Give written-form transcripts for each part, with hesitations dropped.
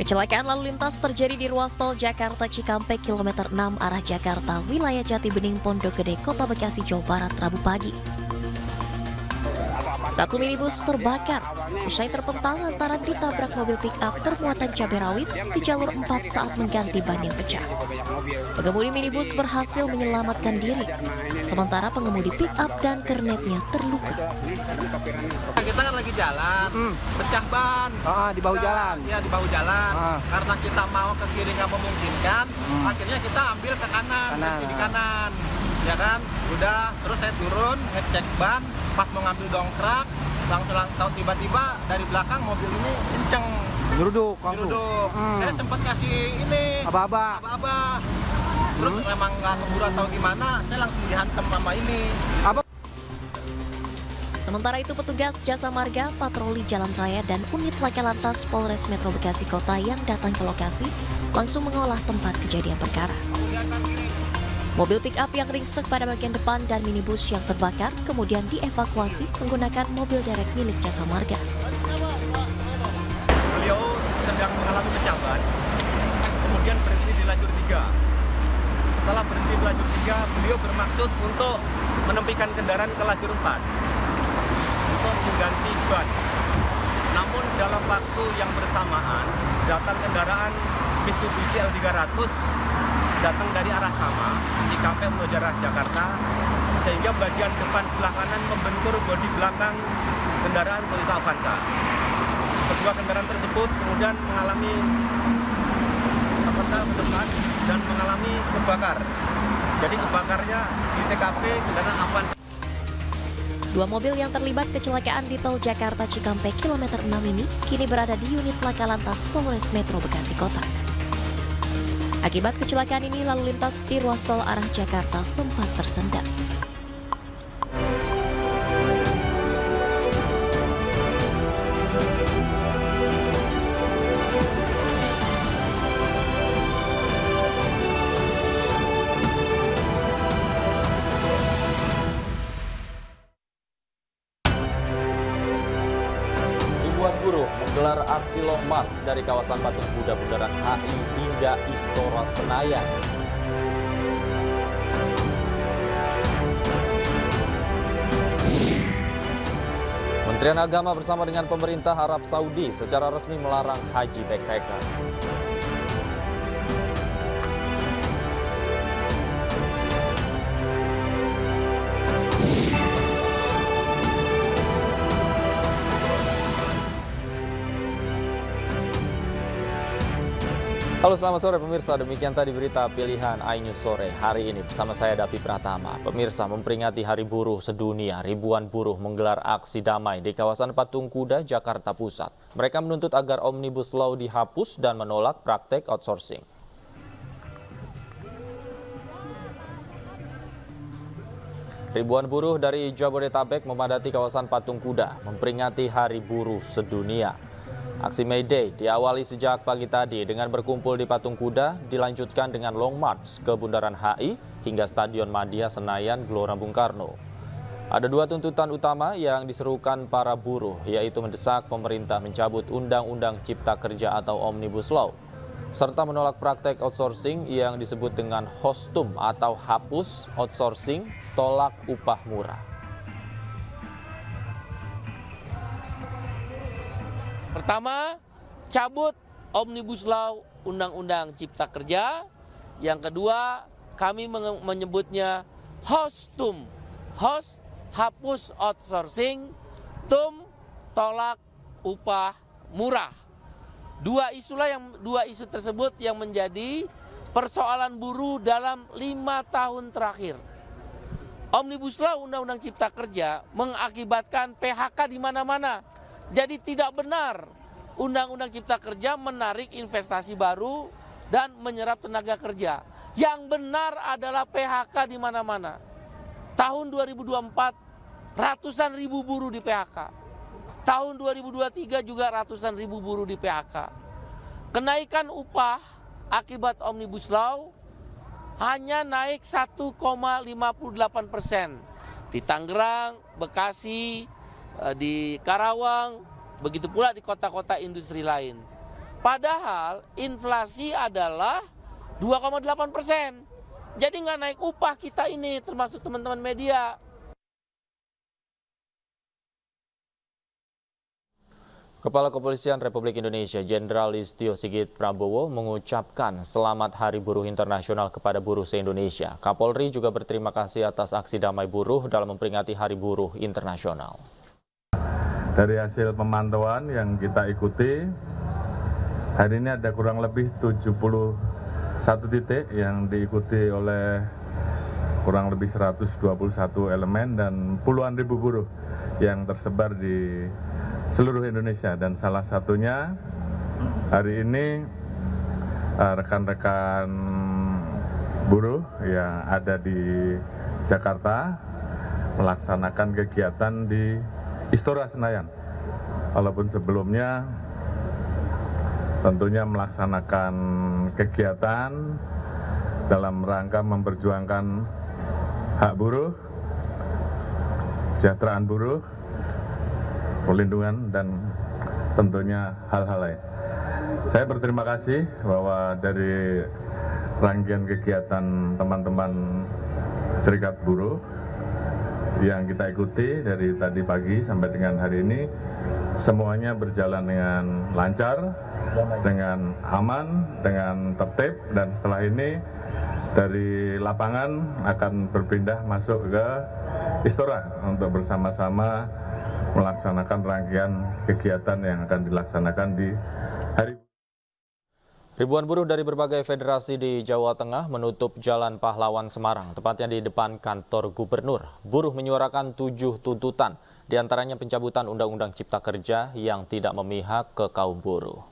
Kecelakaan lalu lintas terjadi di ruas tol Jakarta Cikampek kilometer 6 arah Jakarta, wilayah Jati Bening, Pondok Gede, Kota Bekasi, Jawa Barat, Rabu pagi. Satu minibus terbakar usai terpental lantaran ditabrak mobil pick-up bermuatan cabai rawit di jalur 4 saat mengganti ban yang pecah. Pengemudi minibus berhasil menyelamatkan diri, sementara pengemudi pick-up dan kernetnya terluka. Kita kan lagi jalan, pecah ban. Di bahu jalan? Iya, di bahu jalan. Karena kita mau ke kiri nggak memungkinkan, akhirnya kita ambil ke kanan, di kanan. Ya kan, udah, terus saya turun, ngecek ban, pas mau ngambil dongkrak, langsung tahu tiba-tiba dari belakang mobil ini kenceng. Nyeruduk. Saya sempat kasih ini, aba-aba. Terus memang nggak keburu atau gimana, saya langsung dihantam sama ini. Sementara itu petugas Jasa Marga, patroli jalan raya dan unit laka lantas Polres Metro Bekasi Kota yang datang ke lokasi langsung mengolah tempat kejadian perkara. Mobil pick-up yang ringsek pada bagian depan dan minibus yang terbakar kemudian dievakuasi menggunakan mobil derek milik Jasa Marga. Beliau sedang mengalami pecah ban, kemudian berhenti di lajur 3. Setelah berhenti di lajur 3, beliau bermaksud untuk menempikan kendaraan ke lajur 4 untuk mengganti ban. Namun dalam waktu yang bersamaan, datang kendaraan Mitsubishi L300 datang dari arah sama, Cikampek menuju arah Jakarta, sehingga bagian depan sebelah kanan membentur bodi belakang kendaraan Toyota Avanza. Kedua kendaraan tersebut kemudian mengalami terpental ke depan dan mengalami kebakar. Jadi kebakarnya di TKP kendaraan Avanza. Dua mobil yang terlibat kecelakaan di tol Jakarta Cikampek kilometer 6 ini kini berada di unit laka lantas Polres Metro Bekasi Kota. Akibat kecelakaan ini, lalu lintas di ruas tol arah Jakarta sempat tersendat. Ribuan buruh menggelar aksi long march dari kawasan Patung Kuda Bundaran HI hingga Istora Senayan. Kementerian Agama bersama dengan pemerintah Arab Saudi secara resmi melarang haji backpacker. Halo, selamat sore pemirsa, demikian tadi berita pilihan iNews sore hari ini bersama saya Davi Pratama. Pemirsa, memperingati Hari Buruh Sedunia, ribuan buruh menggelar aksi damai di kawasan Patung Kuda, Jakarta Pusat. Mereka menuntut agar Omnibus Law dihapus dan menolak praktek outsourcing. Ribuan buruh dari Jabodetabek memadati kawasan Patung Kuda memperingati Hari Buruh Sedunia. Aksi May Day diawali sejak pagi tadi dengan berkumpul di Patung Kuda, dilanjutkan dengan long march ke Bundaran HI hingga Stadion Madia Senayan Gelora Bung Karno. Ada dua tuntutan utama yang diserukan para buruh, yaitu mendesak pemerintah mencabut Undang-Undang Cipta Kerja atau Omnibus Law, serta menolak praktek outsourcing yang disebut dengan HOSTUM atau hapus outsourcing, tolak upah murah. Pertama, cabut Omnibus Law Undang-Undang Cipta Kerja. Yang kedua, kami menyebutnya HOSTUM. HOS, hapus outsourcing, TUM, tolak upah murah. Dua isu tersebut yang menjadi persoalan buruh dalam 5 tahun terakhir. Omnibus Law Undang-Undang Cipta Kerja mengakibatkan PHK di mana-mana. Jadi tidak benar Undang-Undang Cipta Kerja menarik investasi baru dan menyerap tenaga kerja. Yang benar adalah PHK di mana-mana. Tahun 2024 ratusan ribu buruh di PHK. Tahun 2023 juga ratusan ribu buruh di PHK. Kenaikan upah akibat Omnibus Law hanya naik 1,58%. Di Tangerang, Bekasi, di Karawang, begitu pula di kota-kota industri lain. Padahal inflasi adalah 2,8%. Jadi nggak naik upah kita ini, termasuk teman-teman media. Kepala Kepolisian Republik Indonesia Jenderal Listio Sigit Prabowo mengucapkan selamat Hari Buruh Internasional kepada buruh se-Indonesia. Kapolri juga berterima kasih atas aksi damai buruh dalam memperingati Hari Buruh Internasional. Dari hasil pemantauan yang kita ikuti, hari ini ada kurang lebih 71 titik yang diikuti oleh kurang lebih 121 elemen dan puluhan ribu buruh yang tersebar di seluruh Indonesia. Dan salah satunya hari ini rekan-rekan buruh yang ada di Jakarta melaksanakan kegiatan di Istora Senayan. Walaupun sebelumnya tentunya melaksanakan kegiatan dalam rangka memperjuangkan hak buruh, kesejahteraan buruh, perlindungan, dan tentunya hal-hal lain. Saya berterima kasih bahwa dari rangkaian kegiatan teman-teman Serikat Buruh yang kita ikuti dari tadi pagi sampai dengan hari ini, semuanya berjalan dengan lancar, dengan aman, dengan tertib, dan setelah ini dari lapangan akan berpindah masuk ke Istora untuk bersama-sama melaksanakan rangkaian kegiatan yang akan dilaksanakan di hari. Ribuan buruh dari berbagai federasi di Jawa Tengah menutup Jalan Pahlawan Semarang, tepatnya di depan kantor gubernur. Buruh menyuarakan 7 tuntutan, diantaranya pencabutan Undang-Undang Cipta Kerja yang tidak memihak ke kaum buruh.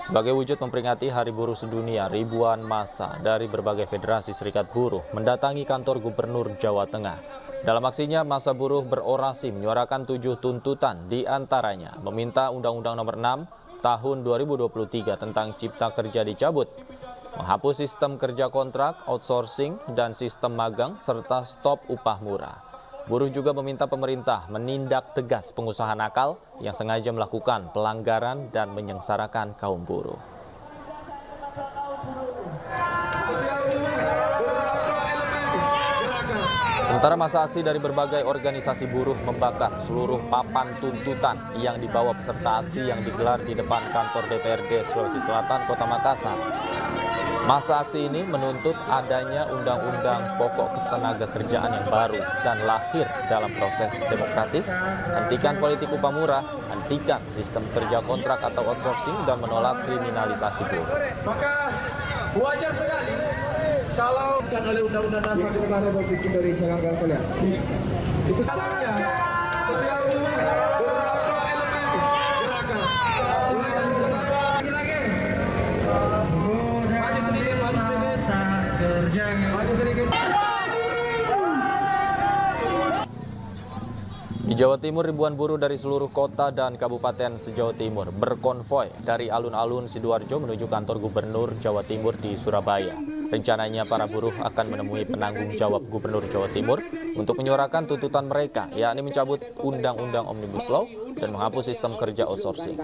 Sebagai wujud memperingati Hari Buruh Sedunia, ribuan massa dari berbagai federasi serikat buruh mendatangi kantor gubernur Jawa Tengah. Dalam aksinya, massa buruh berorasi menyuarakan 7 tuntutan, diantaranya meminta Undang-Undang Nomor 6 Tahun 2023 tentang Cipta Kerja dicabut, menghapus sistem kerja kontrak, outsourcing, dan sistem magang, serta stop upah murah. Buruh juga meminta pemerintah menindak tegas pengusaha nakal yang sengaja melakukan pelanggaran dan menyengsarakan kaum buruh. Sementara masa aksi dari berbagai organisasi buruh membakar seluruh papan tuntutan yang dibawa peserta aksi yang digelar di depan kantor DPRD Sulawesi Selatan, Kota Makassar. Masa aksi ini menuntut adanya Undang-Undang Pokok Ketenagakerjaan yang baru dan lahir dalam proses demokratis, hentikan politik upah murah, hentikan sistem kerja kontrak atau outsourcing, dan menolak kriminalisasi buruh. Maka wajar sekali kalau oleh Undang-Undang Dasar Negara Republik Indonesia, kawan-kawan sekalian. Itu salahnya. Beberapa elemen gerakan. Silakan lagi. Maju sedikit, maju sedikit. Maju sedikit. Di Jawa Timur, ribuan buruh dari seluruh kota dan kabupaten se-Jawa Timur berkonvoi dari alun-alun Sidoarjo menuju kantor gubernur Jawa Timur di Surabaya. Rencananya para buruh akan menemui penanggung jawab Gubernur Jawa Timur untuk menyuarakan tuntutan mereka, yakni mencabut Undang-Undang Omnibus Law dan menghapus sistem kerja outsourcing.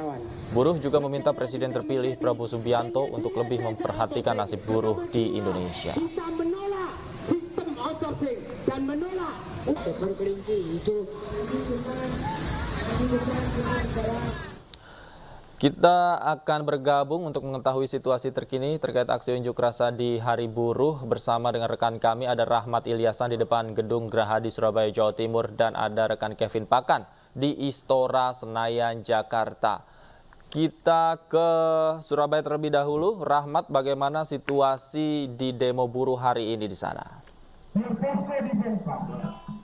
Buruh juga meminta Presiden terpilih Prabowo Subianto untuk lebih memperhatikan nasib buruh di Indonesia. Kita menolak sistem outsourcing dan menolak sektor kelinci itu. Kita akan bergabung untuk mengetahui situasi terkini terkait aksi unjuk rasa di Hari Buruh bersama dengan rekan kami. Ada Rahmat Ilyasan di depan Gedung Graha di Surabaya, Jawa Timur, dan ada rekan Kevin Pakan di Istora Senayan, Jakarta. Kita ke Surabaya terlebih dahulu. Rahmat, bagaimana situasi di demo buruh hari ini di sana?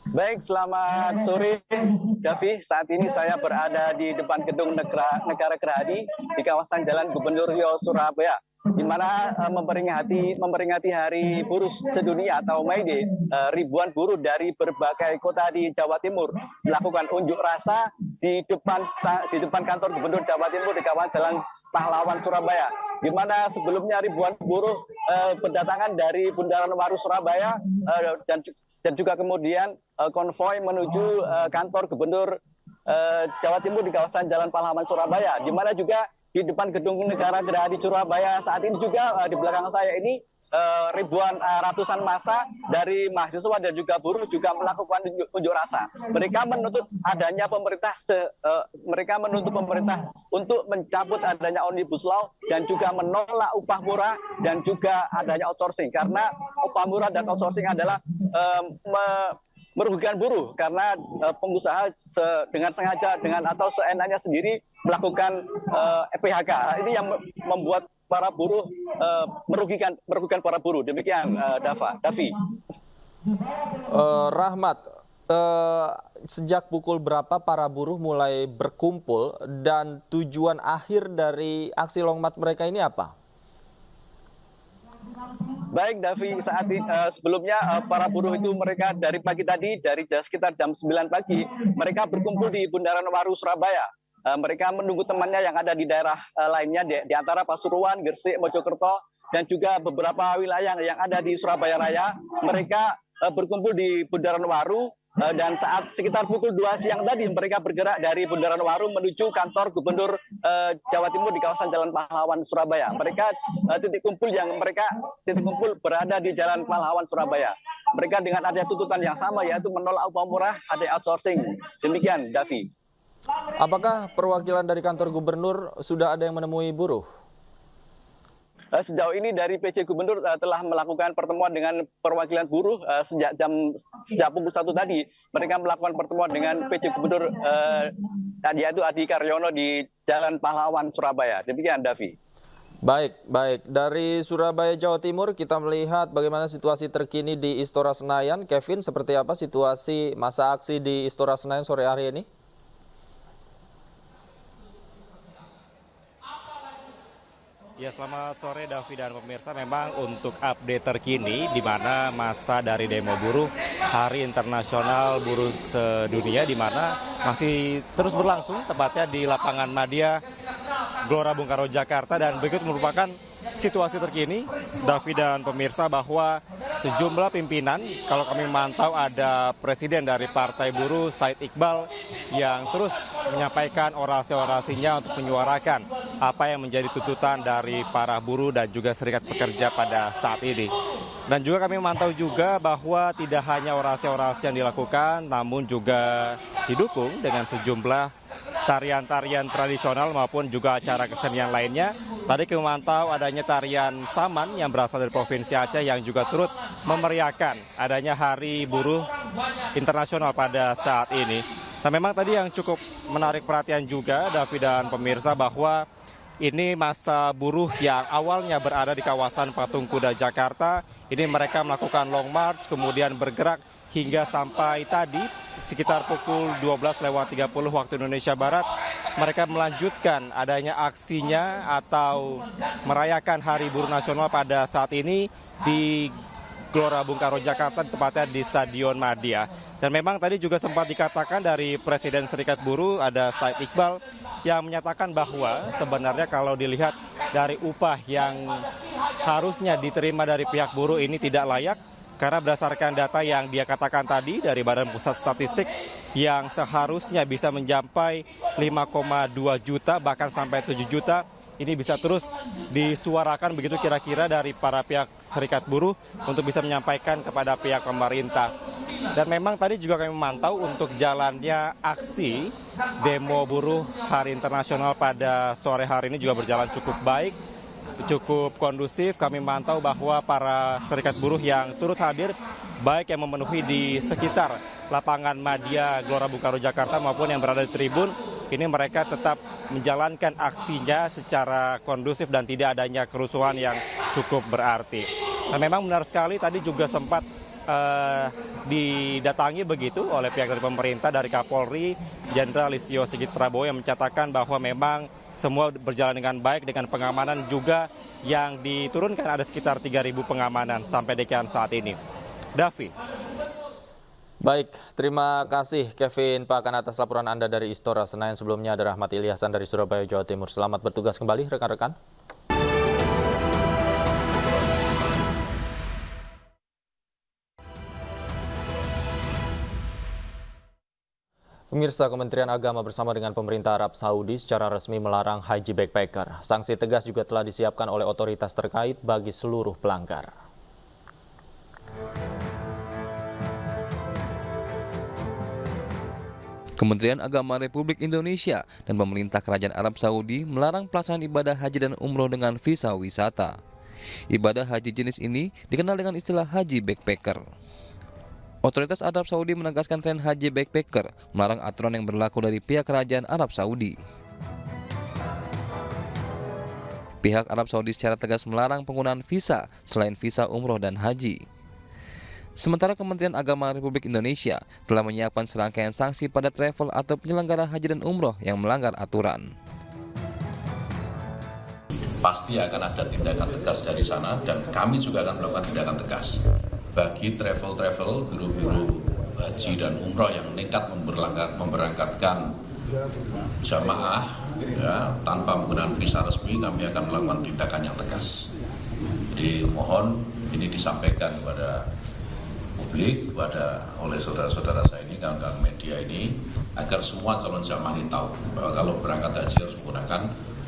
Baik, selamat sore, Davi. Saat ini saya berada di depan Gedung Negara Gerahadi di kawasan Jalan Gubernur Rio Surabaya, di mana memperingati Hari Buruh Sedunia atau May Day. Ribuan buruh dari berbagai kota di Jawa Timur melakukan unjuk rasa di depan kantor Gubernur Jawa Timur di kawasan Jalan Pahlawan Surabaya, di mana sebelumnya ribuan buruh berdatangan dari Bundaran Waru Surabaya dan juga kemudian konvoi menuju kantor Gubernur Jawa Timur di kawasan Jalan Pahlawan Surabaya, di mana juga di depan Gedung Negara Gerahadi Surabaya. Saat ini juga di belakang saya ini ratusan massa dari mahasiswa dan juga buruh juga melakukan unjuk rasa. Mereka menuntut adanya mereka menuntut pemerintah untuk mencabut adanya Omnibus Law dan juga menolak upah murah dan juga adanya outsourcing, karena upah murah dan outsourcing adalah merugikan buruh, karena pengusaha dengan sengaja atau seenaknya sendiri melakukan PHK. Ini yang membuat para buruh merugikan para buruh. Demikian Davi. Rahmat, sejak pukul berapa para buruh mulai berkumpul dan tujuan akhir dari aksi long march mereka ini apa? Baik Davi, saat ini sebelumnya para buruh itu mereka dari pagi tadi, dari sekitar jam 9 pagi, mereka berkumpul di Bundaran Waru, Surabaya. Mereka menunggu temannya yang ada di daerah lainnya, di antara Pasuruan, Gresik, Mojokerto, dan juga beberapa wilayah yang ada di Surabaya Raya. Mereka berkumpul di Bundaran Waru, dan saat sekitar pukul 2 siang tadi mereka bergerak dari Bundaran Waru menuju kantor Gubernur Jawa Timur di kawasan Jalan Pahlawan, Surabaya. Mereka titik kumpul berada di Jalan Pahlawan, Surabaya. Mereka dengan ada tuntutan yang sama, yaitu menolak upah murah, ada outsourcing. Demikian, Davi. Apakah perwakilan dari kantor gubernur sudah ada yang menemui buruh? Sejauh ini dari PJ Gubernur telah melakukan pertemuan dengan perwakilan buruh sejak pukul 1 tadi. Mereka melakukan pertemuan dengan PJ Gubernur yaitu Adi Karyono di Jalan Pahlawan, Surabaya. Demikian, Davi. Baik. Dari Surabaya, Jawa Timur, kita melihat bagaimana situasi terkini di Istora Senayan. Kevin, seperti apa situasi masa aksi di Istora Senayan sore hari ini? Ya, selamat sore Davi dan pemirsa. Memang untuk update terkini di mana masa dari demo buruh Hari Internasional Buruh Sedunia di mana masih terus berlangsung tepatnya di lapangan Madia Gelora Bung Karno Jakarta, dan berikut merupakan situasi terkini Davi dan pemirsa bahwa sejumlah pimpinan, kalau kami mantau ada Presiden dari Partai Buruh Said Iqbal yang terus menyampaikan orasi-orasinya untuk menyuarakan apa yang menjadi tuntutan dari para buruh dan juga serikat pekerja pada saat ini. Dan juga kami memantau juga bahwa tidak hanya orasi-orasi yang dilakukan, namun juga didukung dengan sejumlah tarian-tarian tradisional maupun juga acara kesenian lainnya. Tadi kami memantau adanya tarian Saman yang berasal dari Provinsi Aceh yang juga turut memeriahkan adanya Hari Buruh Internasional pada saat ini. Nah, memang tadi yang cukup menarik perhatian juga Davi dan pemirsa bahwa ini masa buruh yang awalnya berada di kawasan Patung Kuda Jakarta, ini mereka melakukan long march kemudian bergerak hingga sampai tadi sekitar pukul 12:30 waktu Indonesia Barat. Mereka melanjutkan adanya aksinya atau merayakan Hari Buruh Nasional pada saat ini di Gelora Bung Karno Jakarta, tepatnya di Stadion Madia. Dan memang tadi juga sempat dikatakan dari Presiden Serikat Buruh ada Said Iqbal yang menyatakan bahwa sebenarnya kalau dilihat dari upah yang harusnya diterima dari pihak buruh ini tidak layak, karena berdasarkan data yang dia katakan tadi dari Badan Pusat Statistik yang seharusnya bisa mencapai 5,2 juta bahkan sampai 7 juta, ini bisa terus disuarakan begitu kira-kira dari para pihak serikat buruh untuk bisa menyampaikan kepada pihak pemerintah. Dan memang tadi juga kami memantau untuk jalannya aksi demo buruh Hari Internasional pada sore hari ini juga berjalan cukup baik, cukup kondusif. Kami memantau bahwa para serikat buruh yang turut hadir baik yang memenuhi di sekitar lapangan Madia Gelora Bung Karno Jakarta maupun yang berada di tribun, ini mereka tetap menjalankan aksinya secara kondusif dan tidak adanya kerusuhan yang cukup berarti. Nah, memang benar sekali tadi juga sempat didatangi begitu oleh pihak dari pemerintah, dari Kapolri Jenderal Listio Sigit Prabowo yang mencatatkan bahwa memang semua berjalan dengan baik dengan pengamanan juga yang diturunkan ada sekitar 3.000 pengamanan sampai dengan saat ini. Davi. Baik, terima kasih Kevin Pakan atas laporan Anda dari Istora Senayan. Sebelumnya ada Rahmat Ilyasan dari Surabaya, Jawa Timur. Selamat bertugas kembali rekan-rekan. Pemirsa, Kementerian Agama bersama dengan pemerintah Arab Saudi secara resmi melarang haji backpacker. Sanksi tegas juga telah disiapkan oleh otoritas terkait bagi seluruh pelanggar. Kementerian Agama Republik Indonesia dan pemerintah Kerajaan Arab Saudi melarang pelaksanaan ibadah haji dan umroh dengan visa wisata. Ibadah haji jenis ini dikenal dengan istilah haji backpacker. Otoritas Arab Saudi menegaskan tren haji backpacker melarang aturan yang berlaku dari pihak Kerajaan Arab Saudi. Pihak Arab Saudi secara tegas melarang penggunaan visa selain visa umroh dan haji. Sementara Kementerian Agama Republik Indonesia telah menyiapkan serangkaian sanksi pada travel atau penyelenggara haji dan umroh yang melanggar aturan. Pasti akan ada tindakan tegas dari sana dan kami juga akan melakukan tindakan tegas bagi travel-travel, biro-biro haji dan umroh yang nekat memberangkatkan jamaah ya, tanpa menggunakan visa resmi. Kami akan melakukan tindakan yang tegas. Jadi mohon ini disampaikan kepada publik, oleh saudara-saudara saya ini, kawan-kawan media ini, agar semua calon jamaah ini tahu bahwa kalau berangkat haji harus menggunakan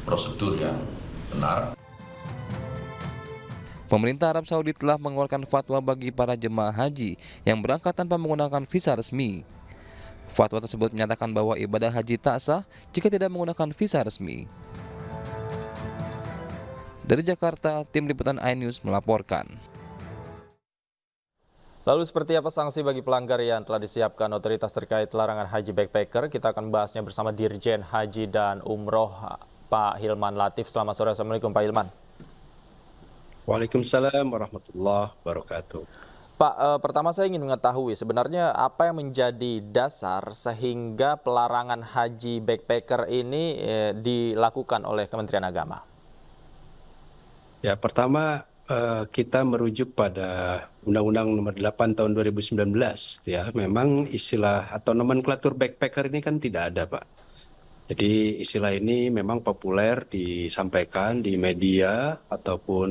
prosedur yang benar. Pemerintah Arab Saudi telah mengeluarkan fatwa bagi para jemaah haji yang berangkat tanpa menggunakan visa resmi. Fatwa tersebut menyatakan bahwa ibadah haji tak sah jika tidak menggunakan visa resmi. Dari Jakarta, tim liputan iNews melaporkan. Lalu seperti apa sanksi bagi pelanggar yang telah disiapkan otoritas terkait larangan haji backpacker? Kita akan bahasnya bersama Dirjen Haji dan Umroh Pak Hilman Latif. Selamat sore, Assalamualaikum Pak Hilman. Waalaikumsalam warahmatullahi wabarakatuh. Pak, pertama saya ingin mengetahui sebenarnya apa yang menjadi dasar sehingga pelarangan haji backpacker ini dilakukan oleh Kementerian Agama? Ya, pertama kita merujuk pada Undang-Undang Nomor 8 Tahun 2019. Ya, memang istilah atau nomenklatur backpacker ini kan tidak ada, Pak. Jadi istilah ini memang populer disampaikan di media ataupun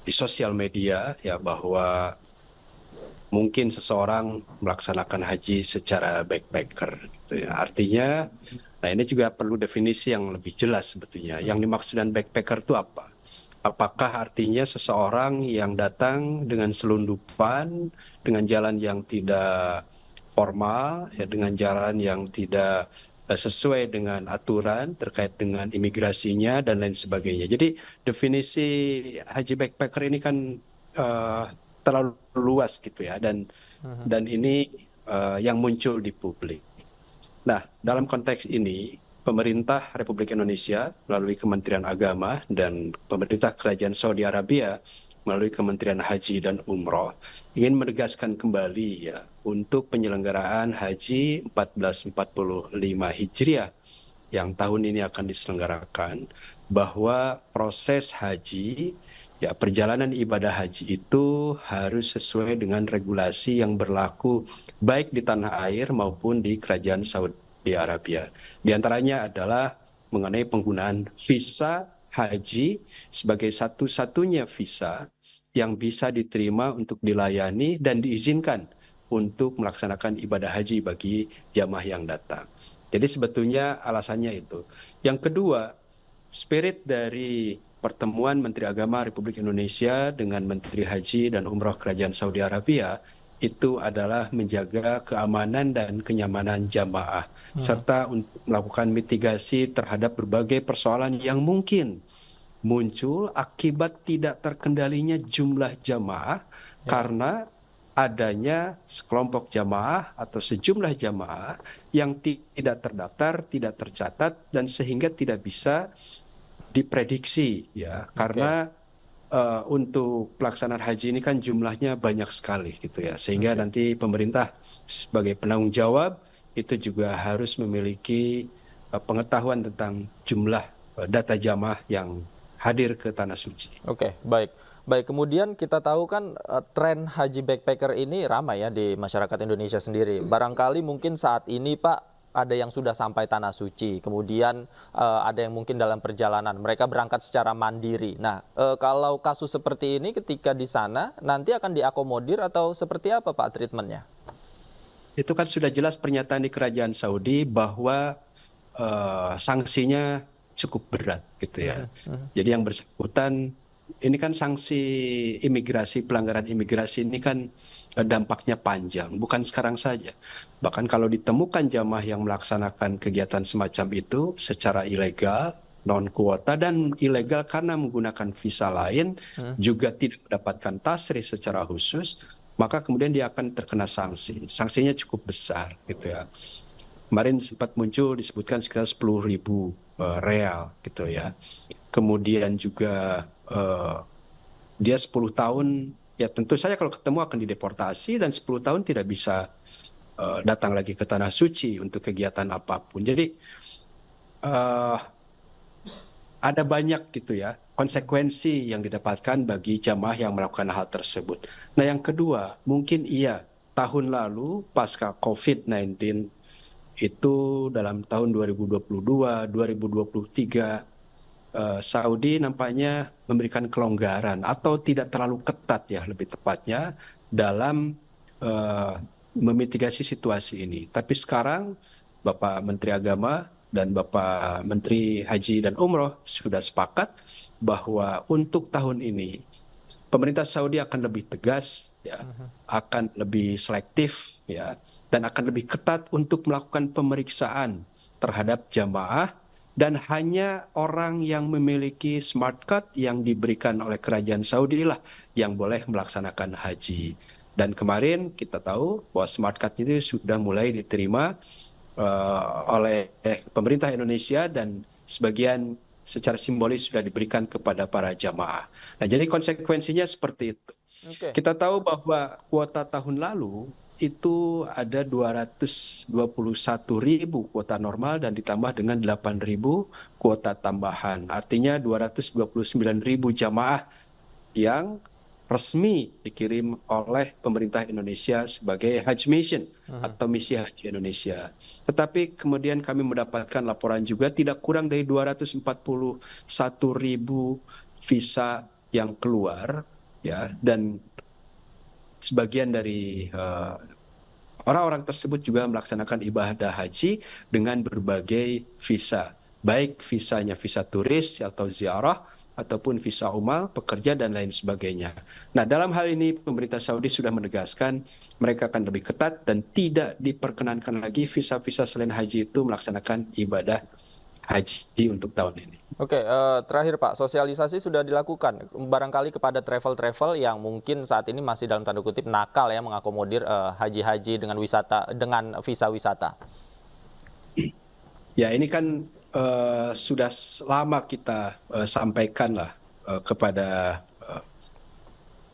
di sosial media ya, bahwa mungkin seseorang melaksanakan haji secara backpacker gitu ya. Artinya, nah ini juga perlu definisi yang lebih jelas sebetulnya. Yang dimaksud dengan backpacker itu apa? Apakah artinya seseorang yang datang dengan selundupan, dengan jalan yang tidak formal, ya, dengan jalan yang tidak sesuai dengan aturan terkait dengan imigrasinya dan lain sebagainya. Jadi definisi haji backpacker ini kan terlalu luas gitu ya, dan ini yang muncul di publik. Nah, dalam konteks ini pemerintah Republik Indonesia melalui Kementerian Agama dan pemerintah Kerajaan Saudi Arabia melalui Kementerian Haji dan Umroh ingin menegaskan kembali ya untuk penyelenggaraan Haji 1445 Hijriah yang tahun ini akan diselenggarakan, bahwa proses haji ya, perjalanan ibadah haji itu harus sesuai dengan regulasi yang berlaku baik di tanah air maupun di Kerajaan Saudi Arabia. Di antaranya adalah mengenai penggunaan visa haji sebagai satu-satunya visa yang bisa diterima untuk dilayani dan diizinkan untuk melaksanakan ibadah haji bagi jamaah yang datang. Jadi sebetulnya alasannya itu. Yang kedua, spirit dari pertemuan Menteri Agama Republik Indonesia dengan Menteri Haji dan Umroh Kerajaan Saudi Arabia itu adalah menjaga keamanan dan kenyamanan jamaah serta untuk melakukan mitigasi terhadap berbagai persoalan yang mungkin muncul akibat tidak terkendalinya jumlah jamaah karena adanya sekelompok jamaah atau sejumlah jamaah yang tidak terdaftar, tidak tercatat, dan sehingga tidak bisa diprediksi ya, karena untuk pelaksanaan haji ini kan jumlahnya banyak sekali gitu ya, sehingga nanti pemerintah sebagai penanggung jawab itu juga harus memiliki pengetahuan tentang jumlah data jamaah yang hadir ke Tanah Suci. Oke, baik. Baik, kemudian kita tahu kan tren haji backpacker ini ramai ya di masyarakat Indonesia sendiri. Barangkali mungkin saat ini Pak ada yang sudah sampai Tanah Suci, kemudian ada yang mungkin dalam perjalanan, mereka berangkat secara mandiri. Nah, kalau kasus seperti ini ketika di sana nanti akan diakomodir atau seperti apa Pak treatmentnya? itu kan sudah jelas pernyataan di Kerajaan Saudi bahwa sanksinya cukup berat gitu ya. Jadi yang bersangkutan ini kan sanksi imigrasi, pelanggaran imigrasi ini kan dampaknya panjang, bukan sekarang saja. Bahkan kalau ditemukan jamaah yang melaksanakan kegiatan semacam itu secara ilegal, non kuota dan ilegal karena menggunakan visa lain, juga tidak mendapatkan tasrih secara khusus, maka kemudian dia akan terkena sanksi. Sanksinya cukup besar gitu ya. Kemarin sempat muncul disebutkan sekitar 10.000 real gitu ya. Kemudian juga dia 10 tahun, ya tentu saja kalau ketemu akan dideportasi dan 10 tahun tidak bisa datang lagi ke Tanah Suci untuk kegiatan apapun. Jadi ada banyak gitu ya konsekuensi yang didapatkan bagi jamaah yang melakukan hal tersebut. Nah yang kedua, mungkin iya tahun lalu pasca COVID-19 itu dalam tahun 2022, 2023 Saudi nampaknya memberikan kelonggaran atau tidak terlalu ketat ya lebih tepatnya dalam memitigasi situasi ini. Tapi sekarang Bapak Menteri Agama dan Bapak Menteri Haji dan Umroh sudah sepakat bahwa untuk tahun ini pemerintah Saudi akan lebih tegas ya, akan lebih selektif ya, dan akan lebih ketat untuk melakukan pemeriksaan terhadap jamaah dan hanya orang yang memiliki smart card yang diberikan oleh kerajaan Saudi lah yang boleh melaksanakan haji. Dan kemarin kita tahu bahwa smart card itu sudah mulai diterima oleh pemerintah Indonesia dan sebagian secara simbolis sudah diberikan kepada para jamaah. Nah, jadi konsekuensinya seperti itu. Kita tahu bahwa kuota tahun lalu itu ada 221.000 kuota normal dan ditambah dengan 8.000 kuota tambahan. Artinya 229.000 jamaah yang resmi dikirim oleh pemerintah Indonesia sebagai Hajj Mission atau misi haji Indonesia. Tetapi kemudian kami mendapatkan laporan juga tidak kurang dari 241.000 visa yang keluar ya, dan sebagian dari orang-orang tersebut juga melaksanakan ibadah haji dengan berbagai visa, baik visanya visa turis atau ziarah ataupun visa umal, pekerja dan lain sebagainya. Nah, dalam hal ini pemerintah Saudi sudah menegaskan mereka akan lebih ketat dan tidak diperkenankan lagi visa-visa selain haji itu melaksanakan ibadah haji untuk tahun ini. Oke, terakhir Pak, sosialisasi sudah dilakukan barangkali kepada travel-travel yang mungkin saat ini masih dalam tanda kutip nakal ya mengakomodir haji-haji dengan wisata dengan visa wisata. Ya, ini kan sudah lama kita sampaikan lah kepada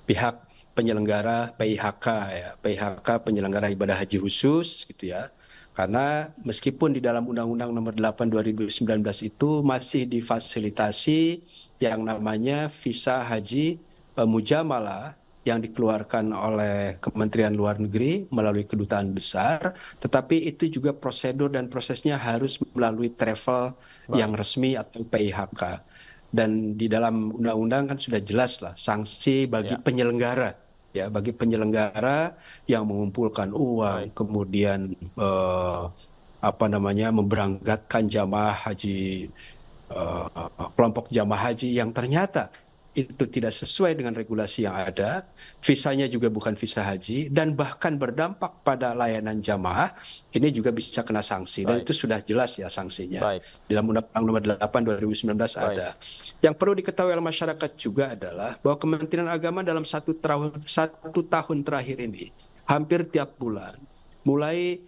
pihak penyelenggara PIHK ya, PIHK penyelenggara ibadah haji khusus gitu ya. Karena meskipun di dalam Undang-Undang Nomor 8 2019 itu masih difasilitasi yang namanya visa haji mujamalah yang dikeluarkan oleh Kementerian Luar Negeri melalui kedutaan besar, tetapi itu juga prosedur dan prosesnya harus melalui travel yang resmi atau PIHK. Dan di dalam undang-undang kan sudah jelas lah sanksi bagi penyelenggara. Ya, bagi penyelenggara yang mengumpulkan uang, kemudian memberangkatkan jamaah haji, kelompok jamaah haji yang ternyata itu tidak sesuai dengan regulasi yang ada, visanya juga bukan visa haji, dan bahkan berdampak pada layanan jamaah, ini juga bisa kena sanksi. Dan itu sudah jelas ya sanksinya. Dalam Undang-Undang Nomor 8 2019 ada. Yang perlu diketahui oleh masyarakat juga adalah bahwa Kementerian Agama dalam satu tahun terakhir ini, hampir tiap bulan, mulai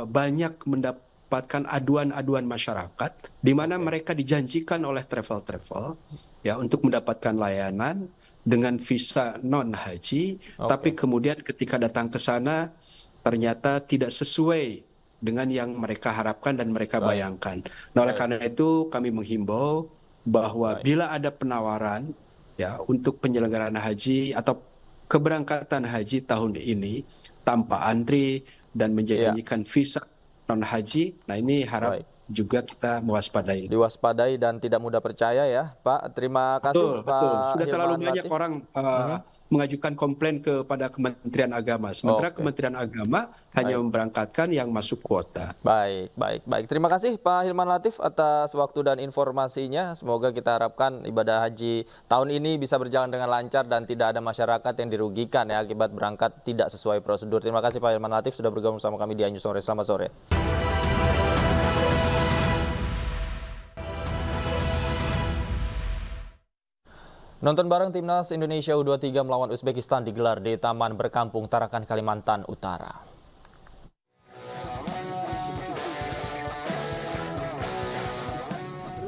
banyak mendapatkan aduan-aduan masyarakat, di mana mereka dijanjikan oleh travel-travel, ya, untuk mendapatkan layanan dengan visa non haji, tapi kemudian ketika datang ke sana ternyata tidak sesuai dengan yang mereka harapkan dan mereka bayangkan. Nah, oleh karena itu kami menghimbau bahwa bila ada penawaran ya untuk penyelenggaraan haji atau keberangkatan haji tahun ini tanpa antri dan menjanjikan visa non haji, nah ini harap juga kita mewaspadai. Diwaspadai dan tidak mudah percaya ya, Pak. Terima kasih, Pak. Betul. Sudah terlalu banyak orang mengajukan komplain kepada Kementerian Agama. Sementara Kementerian Agama hanya memberangkatkan yang masuk kuota. Baik. Terima kasih Pak Hilman Latif atas waktu dan informasinya. Semoga kita harapkan ibadah haji tahun ini bisa berjalan dengan lancar dan tidak ada masyarakat yang dirugikan ya akibat berangkat tidak sesuai prosedur. Terima kasih Pak Hilman Latif sudah bergabung sama kami di Anyus Sore. Selamat sore. Nonton bareng Timnas Indonesia U23 melawan Uzbekistan digelar di Taman Berkampung Tarakan, Kalimantan Utara.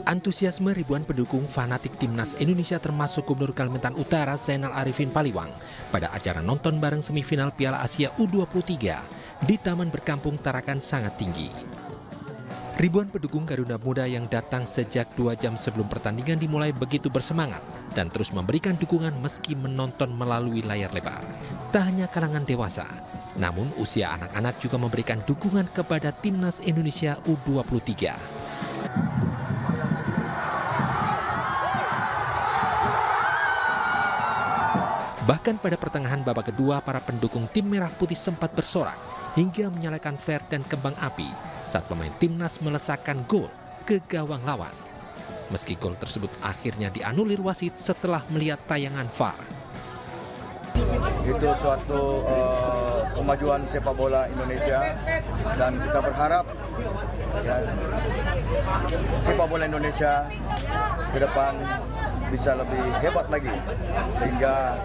Antusiasme ribuan pendukung fanatik Timnas Indonesia termasuk Gubernur Kalimantan Utara Zainal Arifin Paliwang pada acara nonton bareng semifinal Piala Asia U23 di Taman Berkampung Tarakan sangat tinggi. Ribuan pendukung Garuda Muda yang datang sejak 2 jam sebelum pertandingan dimulai begitu bersemangat dan terus memberikan dukungan meski menonton melalui layar lebar. Tak hanya kalangan dewasa, namun usia anak-anak juga memberikan dukungan kepada Timnas Indonesia U23. Bahkan pada pertengahan babak kedua, para pendukung tim Merah Putih sempat bersorak hingga menyalakan flare dan kembang api saat pemain Timnas melesakkan gol ke gawang lawan. Meski gol tersebut akhirnya dianulir wasit setelah melihat tayangan VAR. Itu suatu kemajuan sepak bola Indonesia dan kita berharap ya, sepak bola Indonesia ke depan bisa lebih hebat lagi sehingga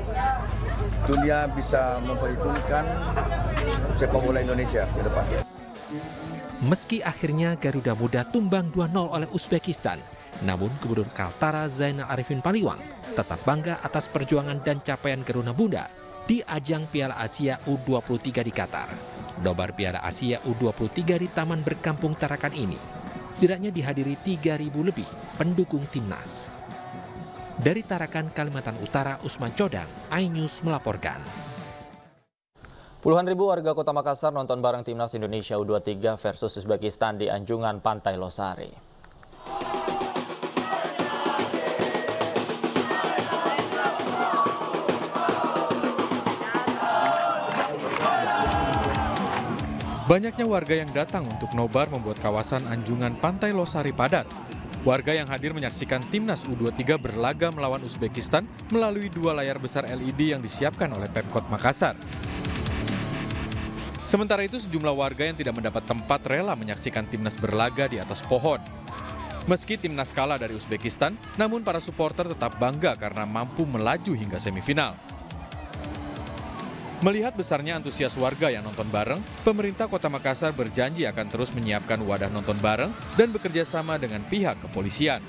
dunia bisa memperhitungkan sepak bola Indonesia ke depan. Meski akhirnya Garuda Muda tumbang 2-0 oleh Uzbekistan, namun Gubernur Kaltara Zainal Arifin Paliwang tetap bangga atas perjuangan dan capaian Garuda Muda di ajang Piala Asia U23 di Qatar. Nobar Piala Asia U23 di Taman Berkampung Tarakan ini setidaknya dihadiri 3.000 lebih pendukung Timnas. Dari Tarakan, Kalimantan Utara, Usman Codang, iNews melaporkan. Puluhan ribu warga Kota Makassar nonton bareng Timnas Indonesia U23 versus Uzbekistan di Anjungan Pantai Losari. Banyaknya warga yang datang untuk nobar membuat kawasan Anjungan Pantai Losari padat. Warga yang hadir menyaksikan Timnas U23 berlaga melawan Uzbekistan melalui 2 layar besar LED yang disiapkan oleh Pemkot Makassar. Sementara itu sejumlah warga yang tidak mendapat tempat rela menyaksikan Timnas berlaga di atas pohon. Meski Timnas kalah dari Uzbekistan, namun para supporter tetap bangga karena mampu melaju hingga semifinal. Melihat besarnya antusias warga yang nonton bareng, pemerintah Kota Makassar berjanji akan terus menyiapkan wadah nonton bareng dan bekerja sama dengan pihak kepolisian.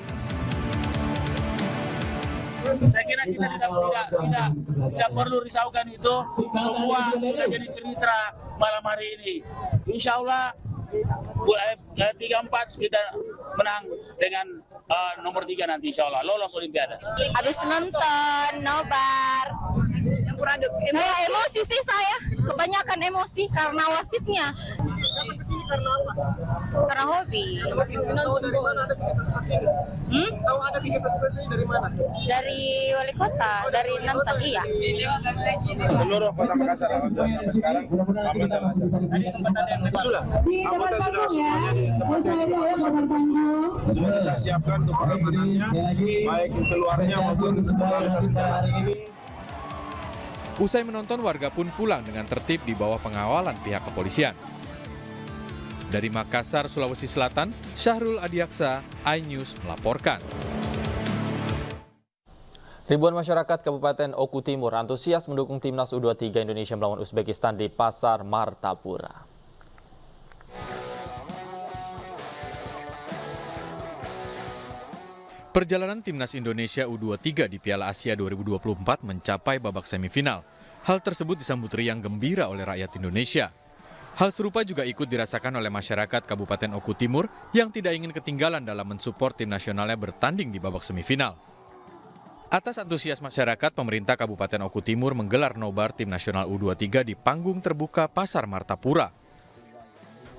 Saya kira kita tidak perlu risaukan itu, semua sudah jadi cerita malam hari ini. Insya Allah 3-4 kita menang dengan nomor 3 nanti insya Allah lolos Olimpiade. Habis nonton nobar, saya emosi sih, saya kebanyakan emosi karena wasitnya. Kesini karena apa? Karena hobi. Tahu ada tiket seperti ini dari mana? Dari wali kota, dari nonton, iya. Seluruh Kota Makassar sampai sekarang aman dan lancar. Tadi sempat ada yang sudah. Anggota sudah semuanya di tempat kita siapkan untuk pengamanannya, baik itu luarnya maupun totalitas dalam. Usai menonton, warga pun pulang dengan tertib di bawah pengawalan pihak kepolisian. Dari Makassar, Sulawesi Selatan, Syahrul Adiaksa, iNews melaporkan. Ribuan masyarakat Kabupaten Oku Timur antusias mendukung Timnas U23 Indonesia melawan Uzbekistan di Pasar Martapura. Perjalanan Timnas Indonesia U23 di Piala Asia 2024 mencapai babak semifinal. Hal tersebut disambut riang gembira oleh rakyat Indonesia. Hal serupa juga ikut dirasakan oleh masyarakat Kabupaten Oku Timur yang tidak ingin ketinggalan dalam mensupport tim nasionalnya bertanding di babak semifinal. Atas antusias masyarakat, pemerintah Kabupaten Oku Timur menggelar nobar tim nasional U23 di panggung terbuka Pasar Martapura.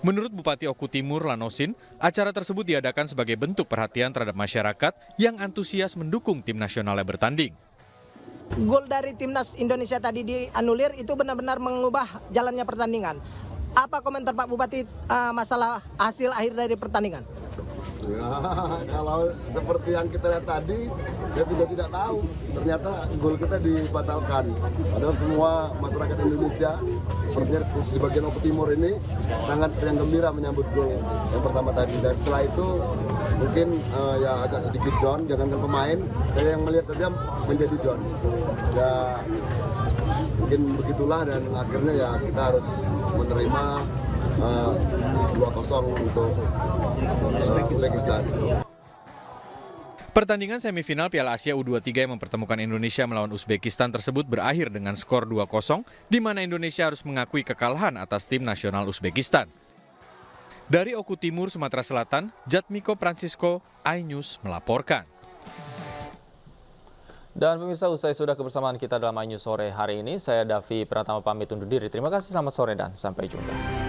Menurut Bupati Oku Timur, Lanosin, acara tersebut diadakan sebagai bentuk perhatian terhadap masyarakat yang antusias mendukung tim nasionalnya bertanding. gol dari timnas Indonesia tadi dianulir itu benar-benar mengubah jalannya pertandingan. Apa komentar Pak Bupati masalah hasil akhir dari pertandingan? Ya, kalau seperti yang kita lihat tadi, saya juga tidak tahu. Ternyata gol kita dibatalkan. Padahal semua masyarakat Indonesia, sepertinya di bagian Lombok Timur ini, sangat gembira menyambut gol yang pertama tadi. Dan setelah itu mungkin ya agak sedikit down, jangankan pemain, saya yang melihat saja menjadi down. Ya mungkin begitulah dan akhirnya ya kita harus menerima 2-0 untuk Uzbekistan. Pertandingan semifinal Piala Asia U23 yang mempertemukan Indonesia melawan Uzbekistan tersebut berakhir dengan skor 2-0, di mana Indonesia harus mengakui kekalahan atas tim nasional Uzbekistan. Dari Oku Timur, Sumatera Selatan, Jatmiko Francisco, iNews melaporkan. Dan pemirsa, usai sudah kebersamaan kita dalam iNews sore hari ini, saya Davi Pratama pamit undur diri. Terima kasih, selamat sore dan sampai jumpa.